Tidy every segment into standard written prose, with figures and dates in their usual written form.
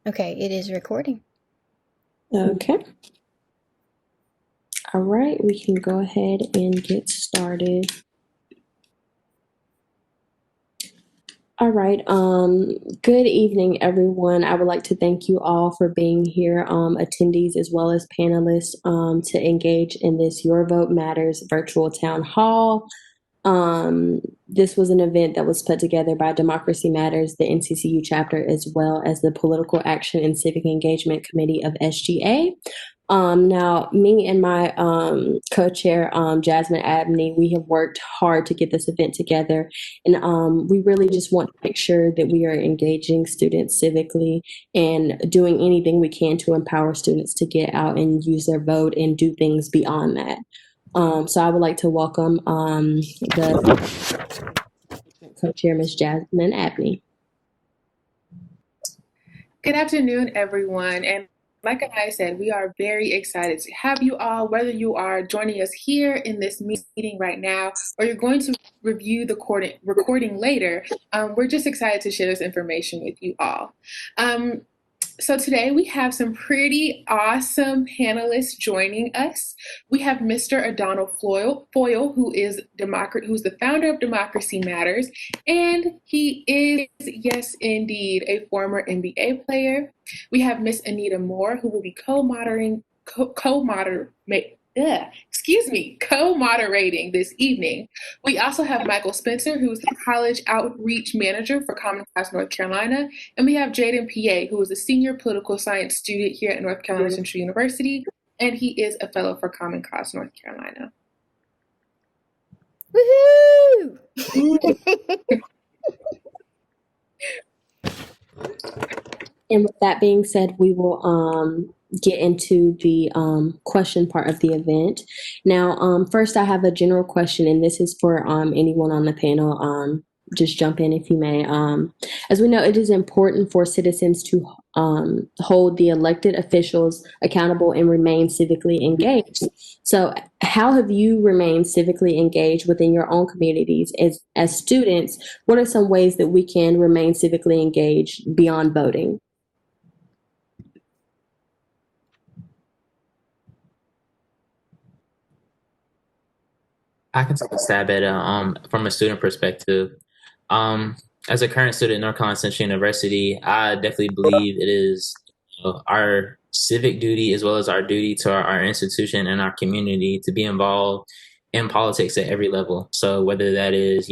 Okay, it is recording. Okay. All right, we can go ahead and get started. All right. Good evening, everyone. I would like to thank you all for being here, attendees as well as panelists, to engage in this Your Vote Matters virtual town hall. This was an event that was put together by Democracy Matters, the NCCU chapter, as well as the Political Action and Civic Engagement Committee of SGA. Now, me and my co-chair, Jasmine Abney, we have worked hard to get this event together, and we really just want to make sure that we are engaging students civically and doing anything we can to empower students to get out and use their vote and do things beyond that. So I would like to welcome the co-chair, Ms. Jasmine Abney. Good afternoon, everyone. And like I said, we are very excited to have you all, whether you are joining us here in this meeting right now or you're going to review the recording later. We're just excited to share this information with you all. So today we have some pretty awesome panelists joining us. We have Mr. Adonal Foyle, who's the founder of Democracy Matters, and he is, yes, indeed, a former NBA player. We have Miss Anita Moore, who will be co-moderating this evening. We also have Michael Spencer, who is the College Outreach Manager for Common Cause North Carolina, and we have Jaden Peay, who is a senior political science student here at North Carolina Central University, and he is a fellow for Common Cause North Carolina. Woohoo! And with that being said, we will get into the question part of the event. Now, first, I have a general question, and this is for anyone on the panel. Just jump in if you may. As we know, it is important for citizens to hold the elected officials accountable and remain civically engaged. So, how have you remained civically engaged within your own communities as students? What are some ways that we can remain civically engaged beyond voting? I can take a stab at it from a student perspective. Um, as a current student at North Carolina Central University, I definitely believe it is our civic duty as well as our duty to our institution and our community to be involved in politics at every level. So whether that is,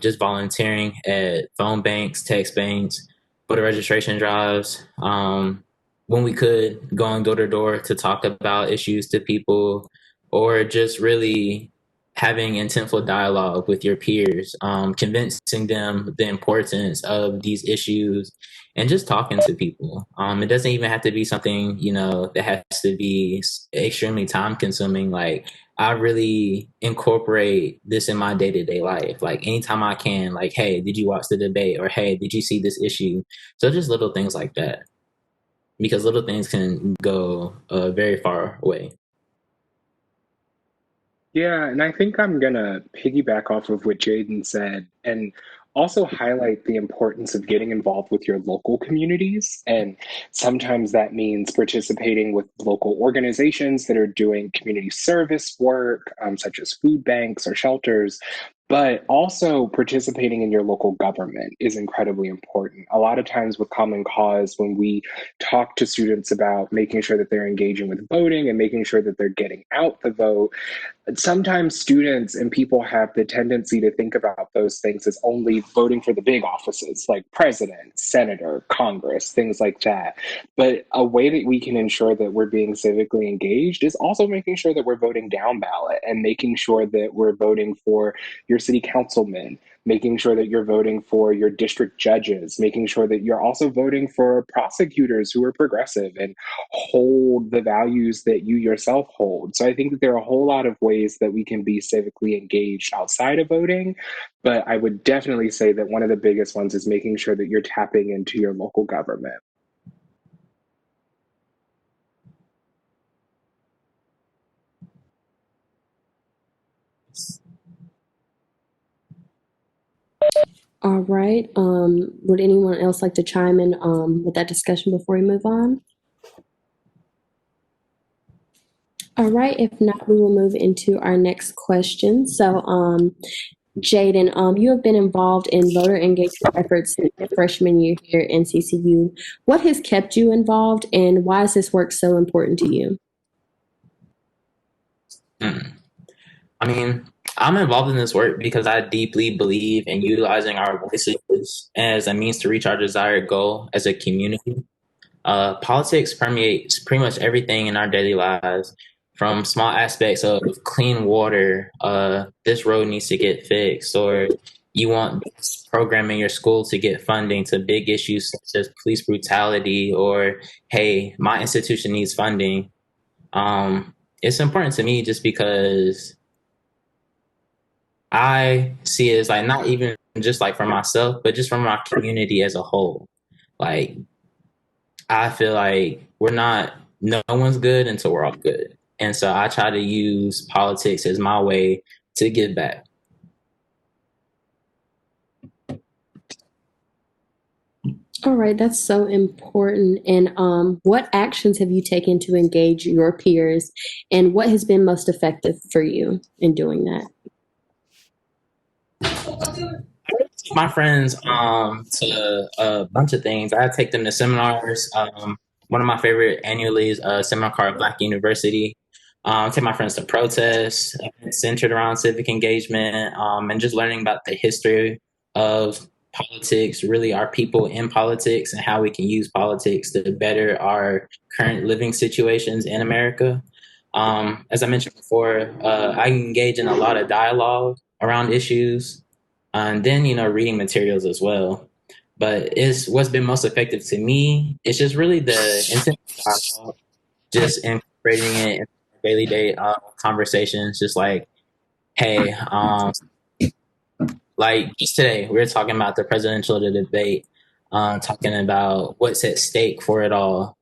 just volunteering at phone banks, text banks, voter registration drives, when we could going door to door to talk about issues to people, or just really having intentful dialogue with your peers, convincing them the importance of these issues, and just talking to people. It doesn't even have to be something, that has to be extremely time consuming. Like, I really incorporate this in my day-to-day life. Like, anytime I can, like, hey, did you watch the debate? Or, hey, did you see this issue? So just little things like that, because little things can go very far away. Yeah, and I think I'm gonna piggyback off of what Jaden said and also highlight the importance of getting involved with your local communities. And sometimes that means participating with local organizations that are doing community service work, such as food banks or shelters. But also participating in your local government is incredibly important. A lot of times with Common Cause, when we talk to students about making sure that they're engaging with voting and making sure that they're getting out the vote, sometimes students and people have the tendency to think about those things as only voting for the big offices like president, senator, Congress, things like that. But a way that we can ensure that we're being civically engaged is also making sure that we're voting down ballot and making sure that we're voting for your city councilmen, making sure that you're voting for your district judges, making sure that you're also voting for prosecutors who are progressive and hold the values that you yourself hold. So I think that there are a whole lot of ways that we can be civically engaged outside of voting. But I would definitely say that one of the biggest ones is making sure that you're tapping into your local government. All right. Would anyone else like to chime in with that discussion before we move on? All right. If not, we will move into our next question. So, Jaden, you have been involved in voter engagement efforts since your freshman year here at NCCU. What has kept you involved, and why is this work so important to you? I mean, I'm involved in this work because I deeply believe in utilizing our voices as a means to reach our desired goal as a community. Politics permeates pretty much everything in our daily lives, from small aspects of clean water, this road needs to get fixed, or you want this program in your school to get funding, to big issues such as police brutality, or hey, my institution needs funding. It's important to me just because I see it as like not even just like for myself, but just from our community as a whole. Like, I feel like no one's good until we're all good. And so I try to use politics as my way to give back. All right, that's so important. And what actions have you taken to engage your peers, and what has been most effective for you in doing that? My friends to a bunch of things. I take them to seminars. One of my favorite annually is a seminar called Black University. Take my friends to protests centered around civic engagement, and just learning about the history of politics, really our people in politics, and how we can use politics to better our current living situations in America. As I mentioned before, I engage in a lot of dialogue around issues, and then reading materials as well. But it's what's been most effective to me. It's just really the intense dialogue, just incorporating it in daily day conversations. Just like, hey, like just today we were talking about the presidential debate, talking about what's at stake for it all.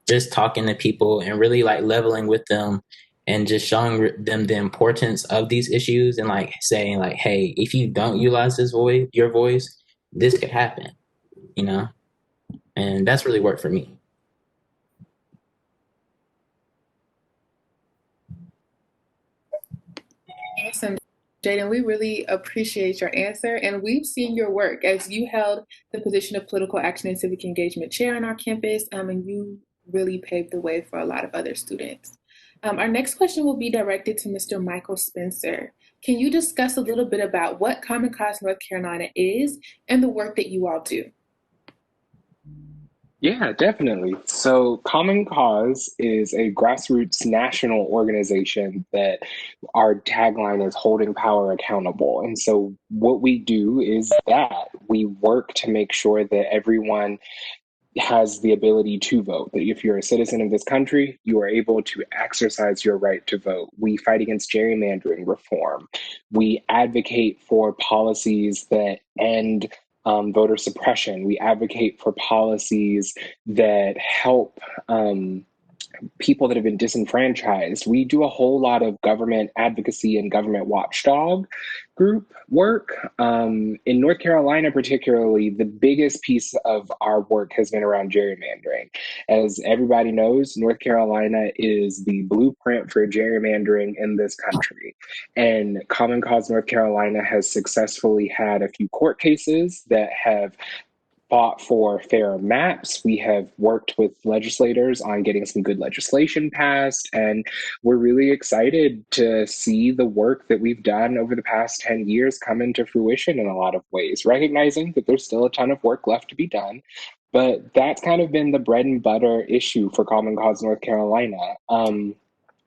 Just talking to people and really like leveling with them and just showing them the importance of these issues, and like saying like, hey, if you don't utilize your voice, this could happen, and that's really worked for me. Awesome. Jaden, we really appreciate your answer, and we've seen your work as you held the position of Political Action and Civic Engagement Chair on our campus, and you really paved the way for a lot of other students. Our next question will be directed to Mr. Michael Spencer. Can you discuss a little bit about what Common Cause North Carolina is and the work that you all do? Yeah, definitely. So, Common Cause is a grassroots national organization that our tagline is holding power accountable. And so, what we do is that we work to make sure that everyone has the ability to vote. That if you're a citizen of this country, you are able to exercise your right to vote. We fight against gerrymandering reform. We advocate for policies that end voter suppression. We advocate for policies that help people that have been disenfranchised. We do a whole lot of government advocacy and government watchdog group work. In North Carolina, particularly, the biggest piece of our work has been around gerrymandering. As everybody knows, North Carolina is the blueprint for gerrymandering in this country. And Common Cause North Carolina has successfully had a few court cases that have fought for fairer maps. We have worked with legislators on getting some good legislation passed, and we're really excited to see the work that we've done over the past 10 years come into fruition in a lot of ways, recognizing that there's still a ton of work left to be done. But that's kind of been the bread and butter issue for Common Cause North Carolina.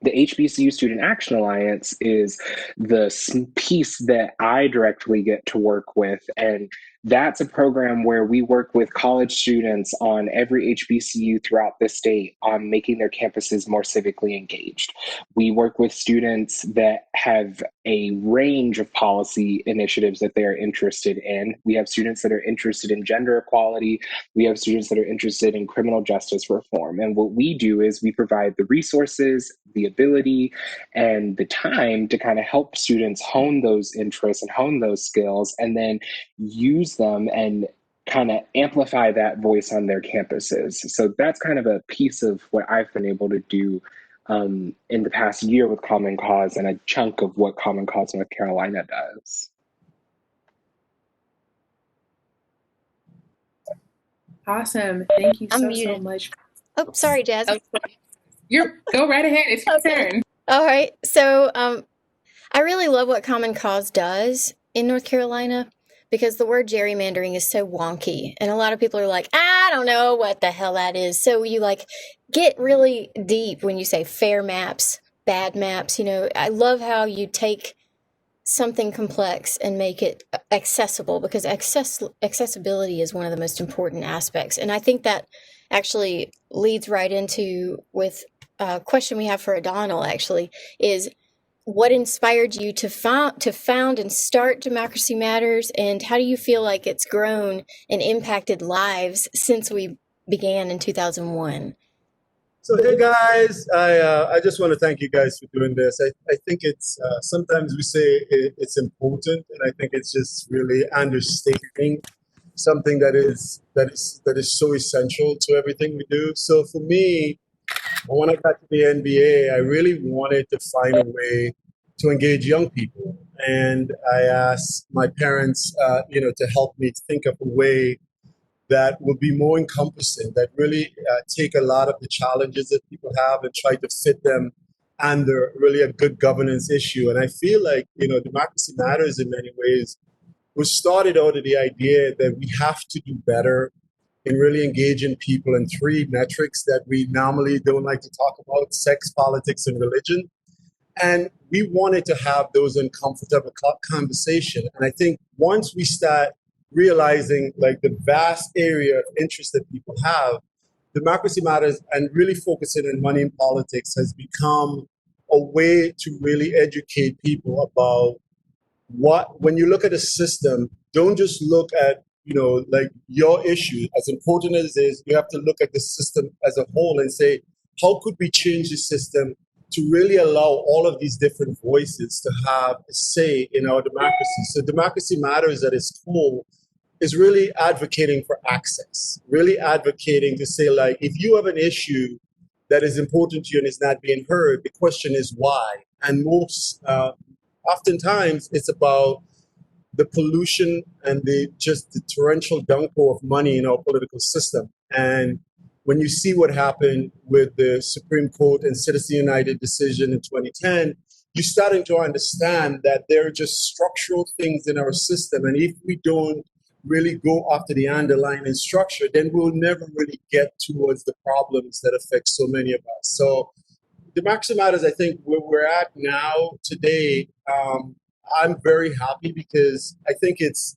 The HBCU Student Action Alliance is the piece that I directly get to work with. And that's a program where we work with college students on every HBCU throughout the state on making their campuses more civically engaged. We work with students that have a range of policy initiatives that they are interested in. We have students that are interested in gender equality. We have students that are interested in criminal justice reform. And what we do is we provide the resources, the ability, and the time to kind of help students hone those interests and hone those skills, and then use influence them and kind of amplify that voice on their campuses. So that's kind of a piece of what I've been able to do in the past year with Common Cause, and a chunk of what Common Cause North Carolina does. Awesome. Thank you I'm so muted. much. Oh, sorry, Jazz. Go right ahead. It's your turn. All right. So I really love what Common Cause does in North Carolina, because the word gerrymandering is so wonky. And a lot of people are like, I don't know what the hell that is. So you like get really deep when you say fair maps, bad maps. You know, I love how you take something complex and make it accessible, because accessibility is one of the most important aspects. And I think that actually leads right into with a question we have for Adonal, actually, is what inspired you to found and start Democracy Matters, and how do you feel like it's grown and impacted lives since we began in 2001? So hey guys, I just want to thank you guys for doing this. I think it's sometimes we say it's important, and I think it's just really understating something that is so essential to everything we do. So for me, when I got to the NBA, I really wanted to find a way to engage young people, and I asked my parents, to help me think of a way that would be more encompassing, that really take a lot of the challenges that people have and try to fit them under really a good governance issue. And I feel like, Democracy Matters in many ways was started out of the idea that we have to do better in really engaging people in three metrics that we normally don't like to talk about: sex, politics, and religion. And we wanted to have those uncomfortable conversation. And I think once we start realizing like the vast area of interest that people have, Democracy Matters and really focusing on money in politics has become a way to really educate people about when you look at a system, don't just look at, like your issue. As important as it is, you have to look at the system as a whole and say, how could we change the system to really allow all of these different voices to have a say in our democracy? So Democracy Matters at its core is really advocating for access, really advocating to say, like, if you have an issue that is important to you and is not being heard, the question is why. And most oftentimes it's about the pollution and the torrential downpour of money in our political system. And when you see what happened with the Supreme Court and Citizens United decision in 2010, you're starting to understand that there are just structural things in our system. And if we don't really go after the underlying structure, then we'll never really get towards the problems that affect so many of us. So Democracy Matters, I think where we're at now today, I'm very happy because I think it's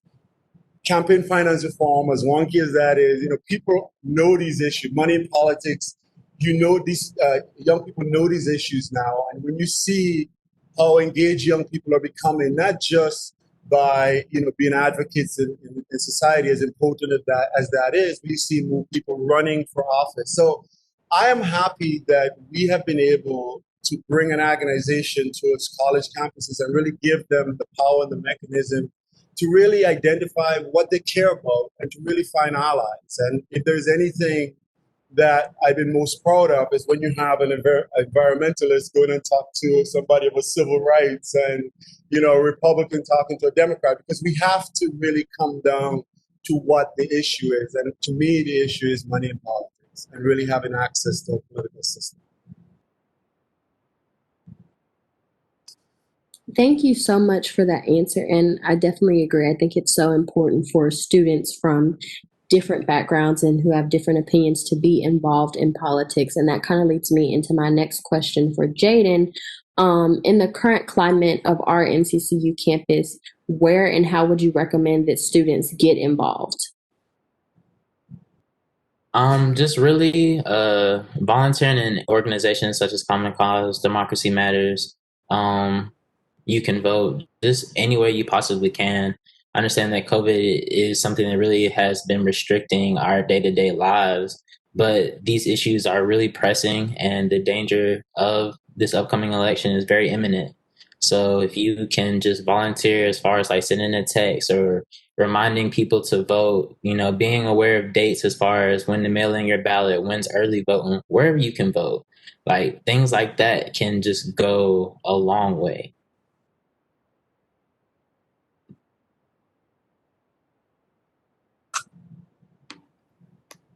campaign finance reform, as wonky as that is. People know these issues. Money in politics, these young people know these issues now. And when you see how engaged young people are becoming, not just by being advocates in society, as important as that is, we see more people running for office. So I am happy that we have been able to bring an organization to its college campuses and really give them the power and the mechanism to really identify what they care about and to really find allies. And if there's anything that I've been most proud of is when you have an environmentalist going and talk to somebody about civil rights, and a Republican talking to a Democrat, because we have to really come down to what the issue is. And to me, the issue is money in politics and really having access to a political system. Thank you so much for that answer. And I definitely agree. I think it's so important for students from different backgrounds and who have different opinions to be involved in politics. And that kind of leads me into my next question for Jaden. In the current climate of our NCCU campus, where and how would you recommend that students get involved? Just really volunteering in organizations such as Common Cause, Democracy Matters. You can vote just anywhere you possibly can. I understand that COVID is something that really has been restricting our day-to-day lives, but these issues are really pressing, and the danger of this upcoming election is very imminent. So if you can just volunteer as far as like sending a text or reminding people to vote, being aware of dates as far as when to mail in your ballot, when's early voting, wherever you can vote, like things like that can just go a long way.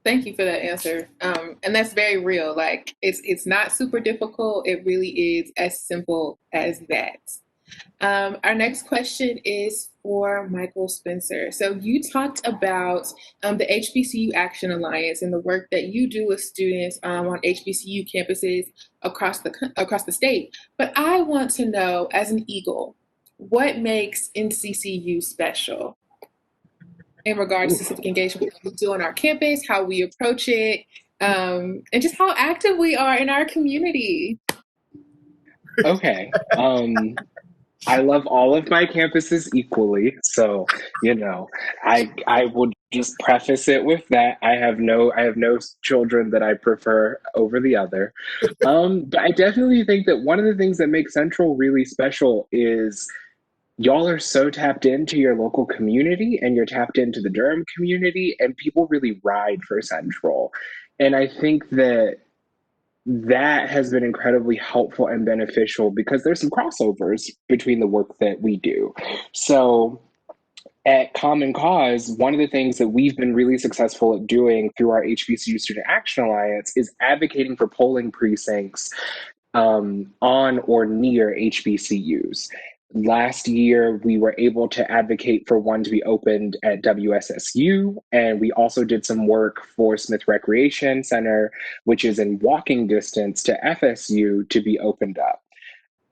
Thank you for that answer. And that's very real. Like it's not super difficult. It really is as simple as that. Our next question is for Michael Spencer. So you talked about the HBCU Action Alliance and the work that you do with students on HBCU campuses across the state. But I want to know, as an Eagle, what makes NCCU special in regards to civic engagement that we do on our campus, how we approach it, and just how active we are in our community. Okay. I love all of my campuses equally, so I will just preface it with that. I have no children that I prefer over the other. But I definitely think that one of the things that makes Central really special is y'all are so tapped into your local community and you're tapped into the Durham community, and people really ride for Central. And I think that has been incredibly helpful and beneficial because there's some crossovers between the work that we do. So at Common Cause, one of the things that we've been really successful at doing through our HBCU Student Action Alliance is advocating for polling precincts on or near HBCUs. Last year, we were able to advocate for one to be opened at WSSU, and we also did some work for Smith Recreation Center, which is in walking distance to FSU, to be opened up.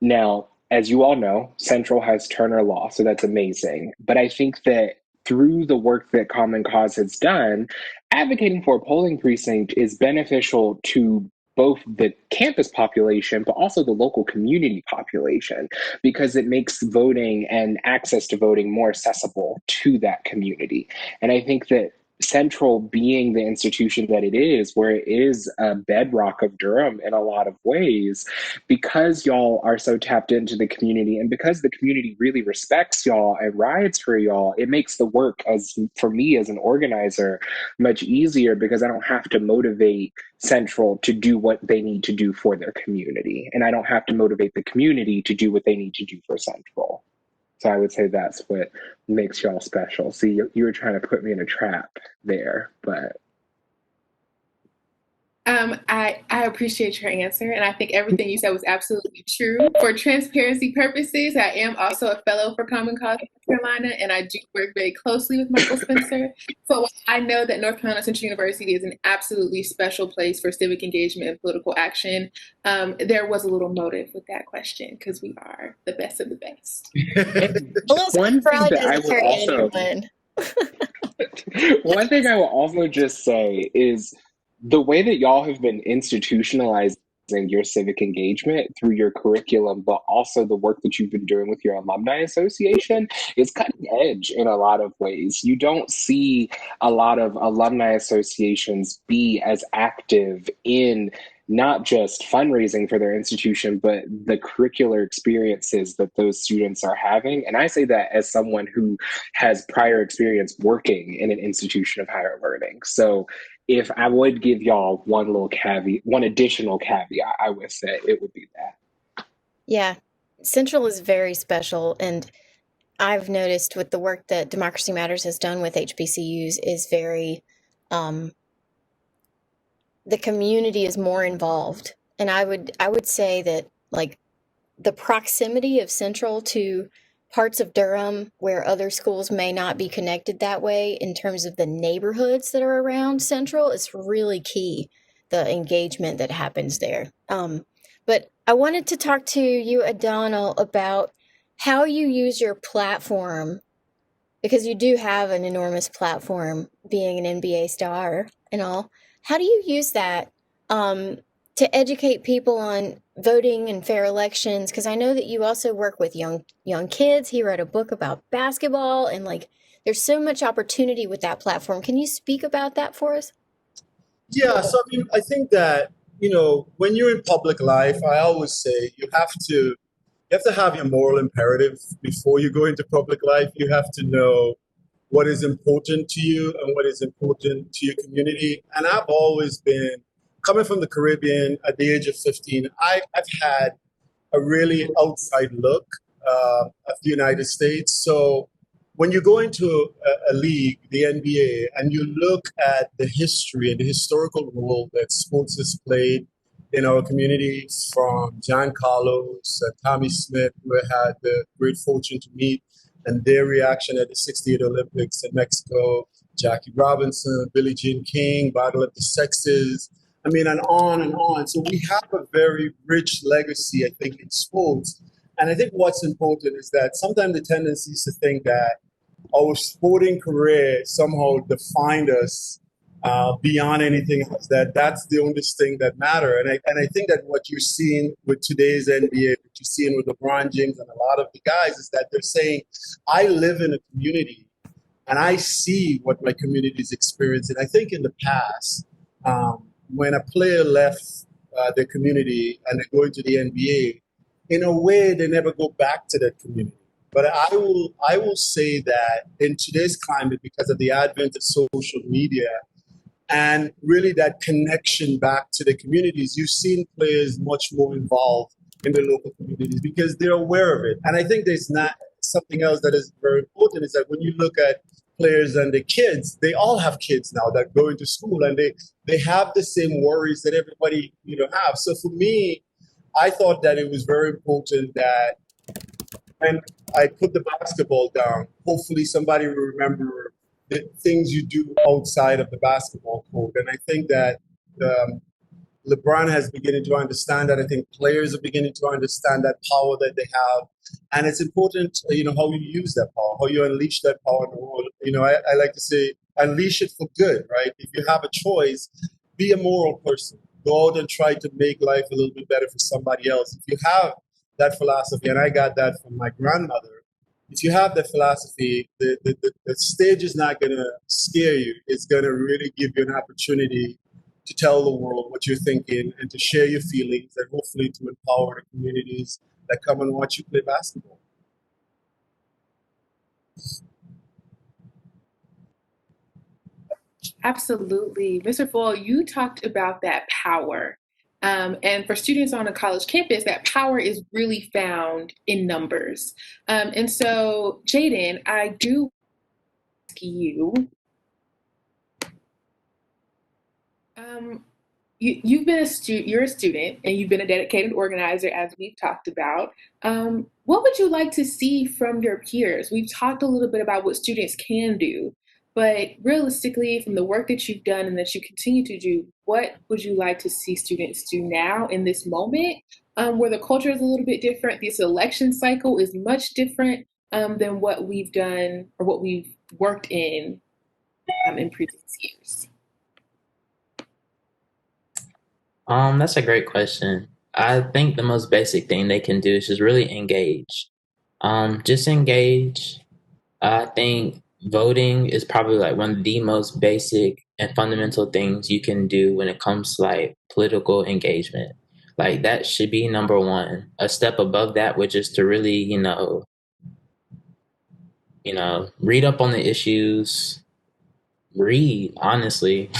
Now, as you all know, Central has Turner Law, so that's amazing. But I think that through the work that Common Cause has done, advocating for a polling precinct is beneficial to both the campus population, but also the local community population, because it makes voting and access to voting more accessible to that community. And I think that Central, being the institution that it is, where it is a bedrock of Durham in a lot of ways, because y'all are so tapped into the community and because the community really respects y'all and rides for y'all, it makes the work, as for me as an organizer, much easier because I don't have to motivate Central to do what they need to do for their community. And I don't have to motivate the community to do what they need to do for Central. So I would say that's what makes y'all special. See, you were trying to put me in a trap there, but I appreciate your answer, and I think everything you said was absolutely true. For transparency purposes, I am also a fellow for Common Cause North Carolina, and I do work very closely with Michael Spencer. So I know that North Carolina Central University is an absolutely special place for civic engagement and political action. There was a little motive with that question because we are the best of the best. one thing that I would also anyone. one thing I will also just say is the way that y'all have been institutionalizing your civic engagement through your curriculum, but also the work that you've been doing with your alumni association is cutting edge in a lot of ways. You don't see a lot of alumni associations be as active in not just fundraising for their institution, but the curricular experiences that those students are having. And I say that as someone who has prior experience working in an institution of higher learning. So if I would give y'all one additional caveat, I would say it would be that. Yeah, Central is very special, and I've noticed with the work that Democracy Matters has done with HBCUs is very, the community is more involved. And I would say that like the proximity of Central to parts of Durham where other schools may not be connected that way in terms of the neighborhoods that are around Central is really key, the engagement that happens there. But I wanted to talk to you, Adonal, about how you use your platform, because you do have an enormous platform being an NBA star and all. How do you use that to educate people on voting and fair elections? Because I know that you also work with young kids. He wrote a book about basketball, and like there's so much opportunity with that platform. Can you speak about that for us? Yeah, so I mean, I think that, when you're in public life, I always say you have to you have to have your moral imperative before you go into public life. You have to know what is important to you and what is important to your community. And I've always been coming from the Caribbean at the age of 15. I've had a really outside look of the United States. So when you go into a league, the NBA, and you look at the history and the historical role that sports has played in our community, from John Carlos and Tommy Smith, who I had the great fortune to meet, and their reaction at the 68 Olympics in Mexico, Jackie Robinson, Billie Jean King, Battle of the Sexes, I mean, and on and on. So we have a very rich legacy, I think, in sports. And I think what's important is that sometimes the tendency is to think that our sporting career somehow defined us beyond anything else, that that's the only thing that matter. And I think that what you're seeing with today's NBA, what you're seeing with LeBron James and a lot of the guys, is that they're saying, I live in a community and I see what my community is experiencing. I think in the past, when a player left their community and they go into the NBA, in a way, they never go back to that community. But I will say that in today's climate, because of the advent of social media and really that connection back to the communities, you've seen players much more involved in the local communities because they're aware of it. And I think there's not something else that is very important, is that when you look at players and the kids, they all have kids now that go into school, and they have the same worries that everybody have. So for me, I thought that it was very important that when I put the basketball down, hopefully somebody will remember the things you do outside of the basketball court. And I think that LeBron has beginning to understand that. I think players are beginning to understand that power that they have. And it's important, how you use that power, how you unleash that power in the world. I like to say, unleash it for good, right? If you have a choice, be a moral person. Go out and try to make life a little bit better for somebody else. If you have that philosophy, and I got that from my grandmother, if you have that philosophy, the stage is not going to scare you. It's going to really give you an opportunity to tell the world what you're thinking and to share your feelings, and hopefully to empower the communities that come and watch you play basketball. Absolutely. Mr. Foyle, you talked about that power. And for students on a college campus, that power is really found in numbers. And so, Jaden, I do ask you, you've been you're a student and you've been a dedicated organizer, as we've talked about. What would you like to see from your peers? We've talked a little bit about what students can do, but realistically, from the work that you've done and that you continue to do, what would you like to see students do now in this moment, where the culture is a little bit different? This election cycle is much different than what we've done or what we've worked in previous years. That's a great question. I think the most basic thing they can do is just really engage. Just engage. I think voting is probably like one of the most basic and fundamental things you can do when it comes to like political engagement. Like that should be number one. A step above that, which is to really, read up on the issues, read, honestly.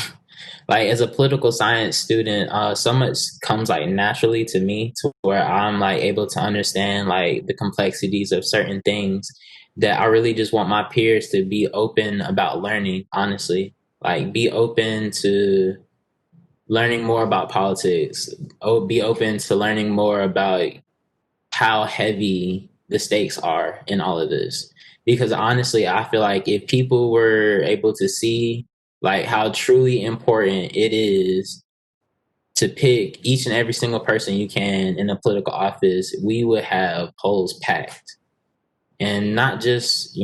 Like as a political science student, so much comes like naturally to me to where I'm like able to understand like the complexities of certain things that I really just want my peers to be open about learning, honestly. Like be open to learning more about politics. Be open to learning more about how heavy the stakes are in all of this. Because honestly, I feel like if people were able to see like how truly important it is to pick each and every single person you can in a political office, we would have polls packed. And not just,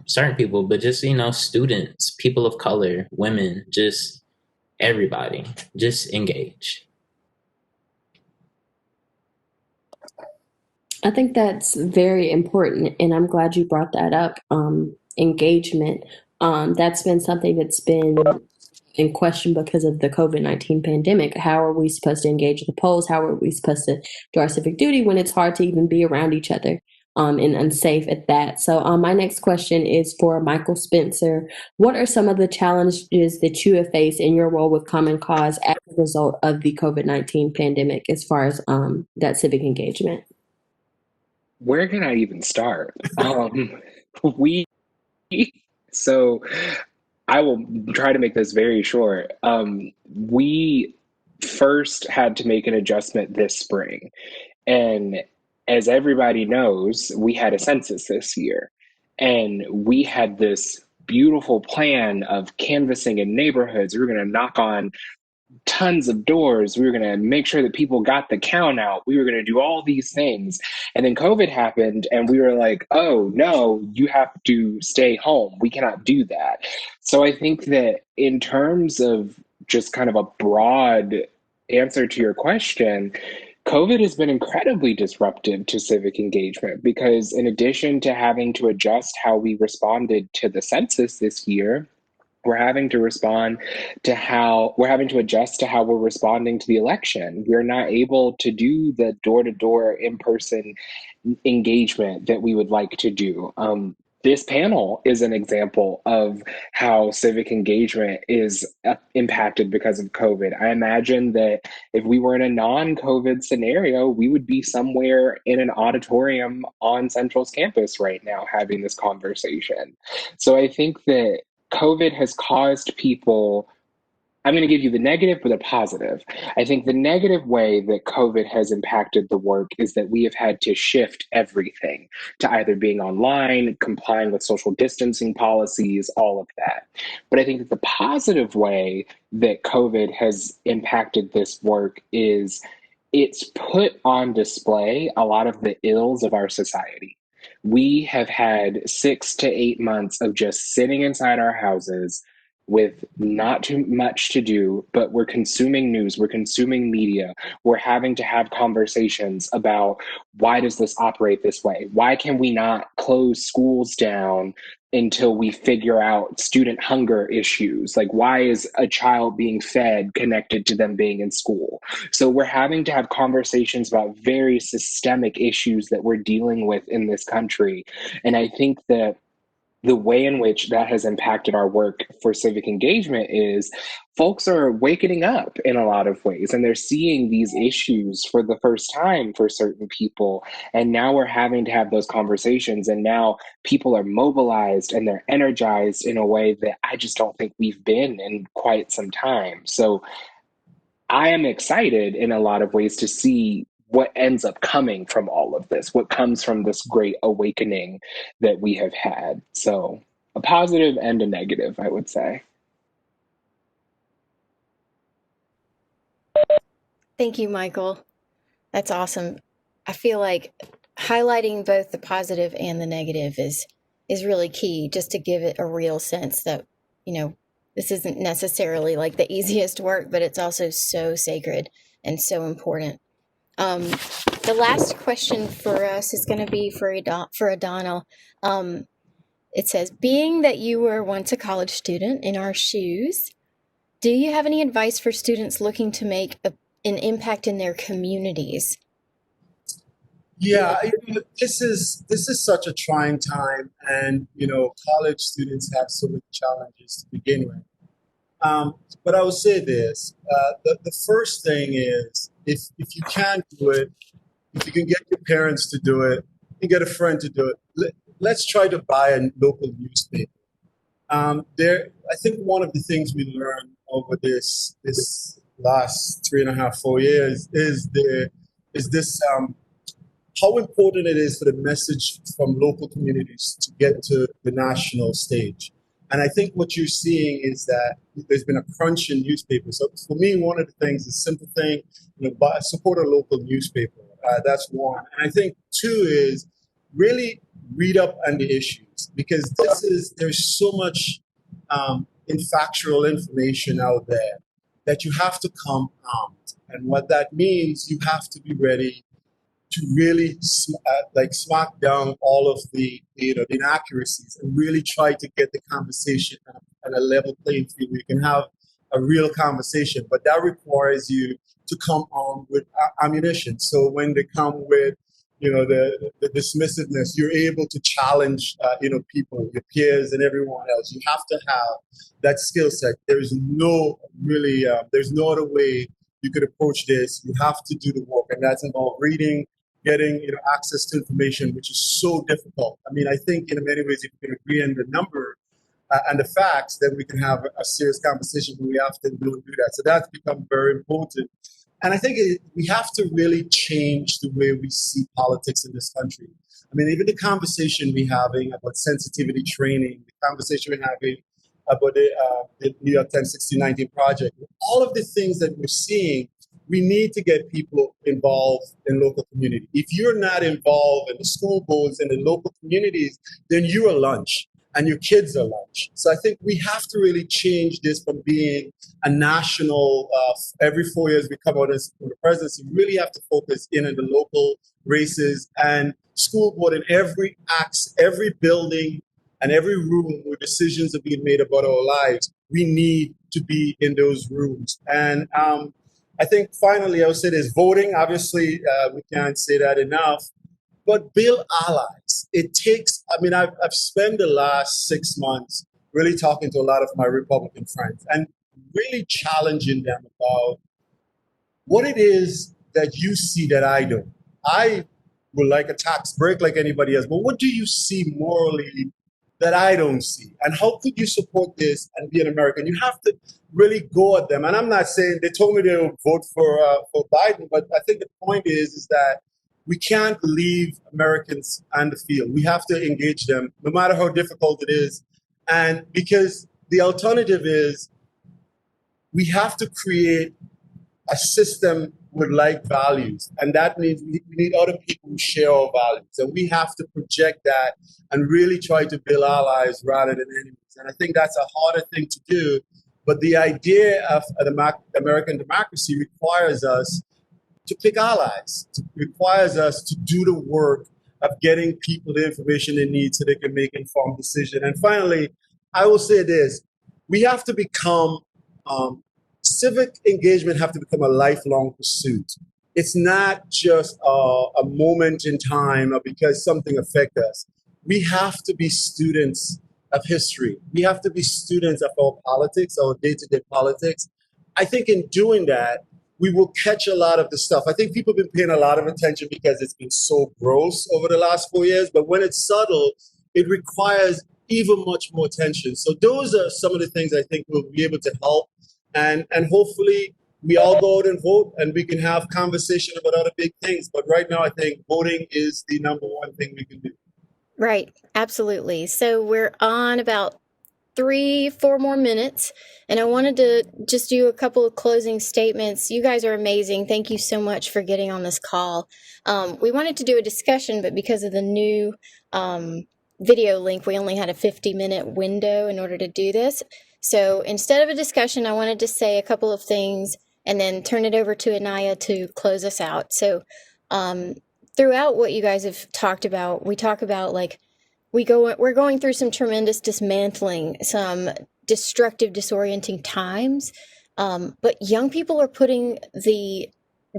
certain people, but just, students, people of color, women, just everybody, just engage. I think that's very important, and I'm glad you brought that up. Engagement. That's been something that's been in question because of the COVID-19 pandemic. How are we supposed to engage the polls? How are we supposed to do our civic duty when it's hard to even be around each other? And unsafe at that. So my next question is for Michael Spencer. What are some of the challenges that you have faced in your role with Common Cause as a result of the COVID-19 pandemic as far as that civic engagement? Where can I even start? We so I will try to make this very short. We first had to make an adjustment this spring. And as everybody knows, we had a census this year. And we had this beautiful plan of canvassing in neighborhoods. We were going to knock on tons of doors. We were going to make sure that people got the count out. We were going to do all these things. And then COVID happened, and we were like, oh, no, you have to stay home. We cannot do that. So I think that in terms of just kind of a broad answer to your question, COVID has been incredibly disruptive to civic engagement because, in addition to having to adjust how we responded to the census this year, we're having to adjust to how we're responding to the election. We're not able to do the door-to-door in-person engagement that we would like to do. This panel is an example of how civic engagement is impacted because of COVID. I imagine that if we were in a non-COVID scenario, we would be somewhere in an auditorium on Central's campus right now having this conversation. So I think that COVID has caused people. I'm going to give you the negative, but the positive. I think the negative way that COVID has impacted the work is that we have had to shift everything to either being online, complying with social distancing policies, all of that. But I think that the positive way that COVID has impacted this work is it's put on display a lot of the ills of our society. We have had 6 to 8 months of just sitting inside our houses with not too much to do, but we're consuming news, we're consuming media, we're having to have conversations about why does this operate this way? Why can we not close schools down until we figure out student hunger issues? Like, why is a child being fed connected to them being in school? So we're having to have conversations about very systemic issues that we're dealing with in this country. And I think that the way in which that has impacted our work for civic engagement is folks are waking up in a lot of ways, and they're seeing these issues for the first time for certain people. And now we're having to have those conversations, and now people are mobilized and they're energized in a way that I just don't think we've been in quite some time. So I am excited in a lot of ways to see what ends up coming from all of this, what comes from this great awakening that we have had. So a positive and a negative, I would say. Thank you, Michael. That's awesome. I feel like highlighting both the positive and the negative is really key, just to give it a real sense that, this isn't necessarily like the easiest work, but it's also so sacred and so important. The last question for us is going to be for Adonal. It says, being that you were once a college student in our shoes, do you have any advice for students looking to make an impact in their communities? Yeah, this is such a trying time, and college students have so many challenges to begin with. But I will say this: the first thing is, if you can't do it, if you can get your parents to do it, and get a friend to do it, let's try to buy a local newspaper. I think one of the things we learned over this last 3.5, 4 years is this. How important it is for the message from local communities to get to the national stage. And I think what you're seeing is that there's been a crunch in newspapers. So for me, one of the things, a simple thing, support a local newspaper. That's one. And I think two is really read up on the issues, because there's so much factual information out there that you have to come armed. And what that means, you have to be ready to really smack down all of the inaccuracies and really try to get the conversation on a level playing field where you can have a real conversation. But that requires you to come armed with ammunition. So when they come with, the dismissiveness, you're able to challenge, people, your peers, and everyone else. You have to have that skill set. There's no there's no other way you could approach this. You have to do the work, and that's involved reading, getting access to information, which is so difficult. I mean, I think in many ways, if you can agree on the number and the facts, then we can have a serious conversation. But we often don't do that, so that's become very important. And I think we have to really change the way we see politics in this country. I mean, even the conversation we're having about sensitivity training, the conversation we're having about the New York 106019 project, all of the things that we're seeing, we need to get people involved in local community. If you're not involved in the school boards and the local communities, then you're a lunch and your kids are lunch. So I think we have to really change this from being a national, every 4 years we come out as the presidency. We really have to focus in on the local races and school board in every building and every room where decisions are being made about our lives. We need to be in those rooms. And I think finally, I would say this: voting. Obviously, we can't say that enough, but build allies. It takes, I mean, I've spent the last 6 months really talking to a lot of my Republican friends and really challenging them about what it is that you see that I don't. I would like a tax break like anybody else, but what do you see morally that I don't see? And how could you support this and be an American? You have to really go at them. And I'm not saying they told me they would vote for Biden, but I think the point is that we can't leave Americans on the field. We have to engage them, no matter how difficult it is. And because the alternative is we have to create a system with like values. And that means we need other people who share our values. And we have to project that and really try to build allies rather than enemies. And I think that's a harder thing to do. But the idea of an American democracy requires us to pick allies. It requires us to do the work of getting people the information they need so they can make informed decisions. And finally, I will say this: we have to become civic engagement have to become a lifelong pursuit. It's not just a moment in time or because something affects us. We have to be students of history. We have to be students of our politics, our day-to-day politics. I think in doing that, we will catch a lot of the stuff. I think people have been paying a lot of attention because it's been so gross over the last 4 years, but when it's subtle, it requires even much more attention. So those are some of the things I think will be able to help. And hopefully we all go out and vote and we can have conversation about other big things. But right now, I think voting is the number one thing we can do. Right. Absolutely. So we're on about 3-4 more minutes, and I wanted to just do a couple of closing statements. You guys are amazing. Thank you so much for getting on this call. We wanted to do a discussion, but because of the new video link, we only had a 50-minute window in order to do this. So instead of a discussion, I wanted to say a couple of things and then turn it over to Anaya to close us out. So throughout what you guys have talked about, we talk about like we're going through some tremendous dismantling, some destructive, disorienting times, but young people are putting the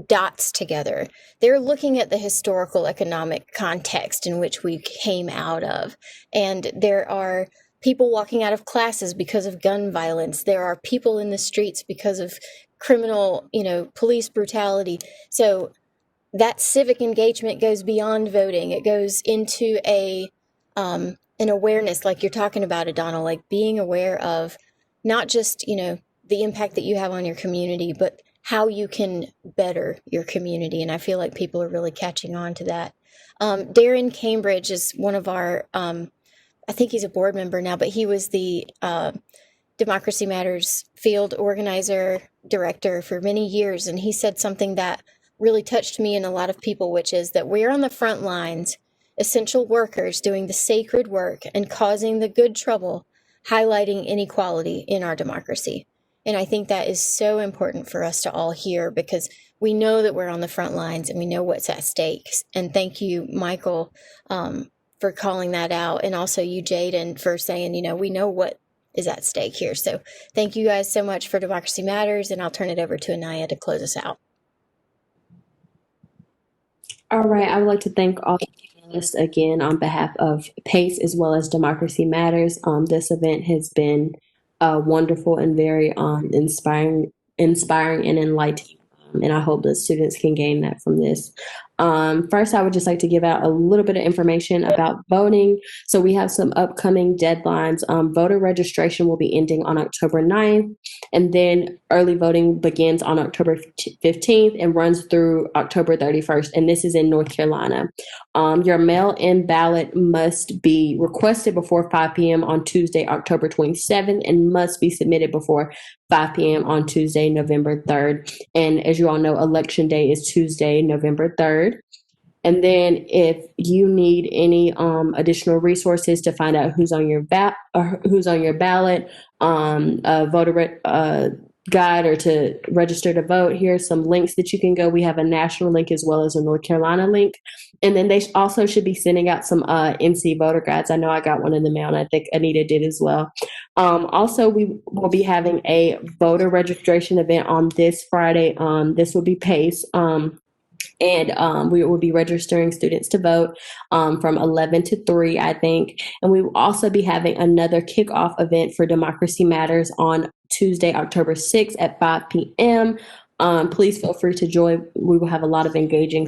dots together. They're looking at the historical economic context in which we came out of, and there are people walking out of classes because of gun violence. There are people in the streets because of criminal, police brutality. So that civic engagement goes beyond voting. It goes into an awareness, like you're talking about, Adonal, like being aware of not just, the impact that you have on your community, but how you can better your community. And I feel like people are really catching on to that. Darren Cambridge is one of our, I think he's a board member now, but he was the Democracy Matters field organizer director for many years. And he said something that really touched me and a lot of people, which is that we're on the front lines, essential workers doing the sacred work and causing the good trouble, highlighting inequality in our democracy. And I think that is so important for us to all hear, because we know that we're on the front lines and we know what's at stake. And thank you, Michael, for calling that out. And also you, Jaden, for saying, we know what is at stake here. So thank you guys so much for Democracy Matters, and I'll turn it over to Anaya to close us out. All right, I would like to thank all the panelists again on behalf of PACE as well as Democracy Matters. This event has been wonderful and very inspiring and enlightening. And I hope the students can gain that from this. First, I would just like to give out a little bit of information about voting. So we have some upcoming deadlines. Voter registration will be ending on October 9th, and then early voting begins on October 15th and runs through October 31st, and this is in North Carolina. Your mail-in ballot must be requested before 5 p.m. on Tuesday, October 27th, and must be submitted before 5 p.m. on Tuesday, November 3rd. And as you all know, Election Day is Tuesday, November 3rd. And then if you need any additional resources to find out who's on your ballot, a voter guide, or to register to vote, here's some links that you can go. We have a national link as well as a North Carolina link. And then they also should be sending out some NC voter guides. I know I got one in the mail, and I think Anita did as well. Also, we will be having a voter registration event on this Friday. This will be PACE. And we will be registering students to vote from 11 to 3, I think. And we will also be having another kickoff event for Democracy Matters on Tuesday, October 6th at 5 p.m. Please feel free to join. We will have a lot of engaging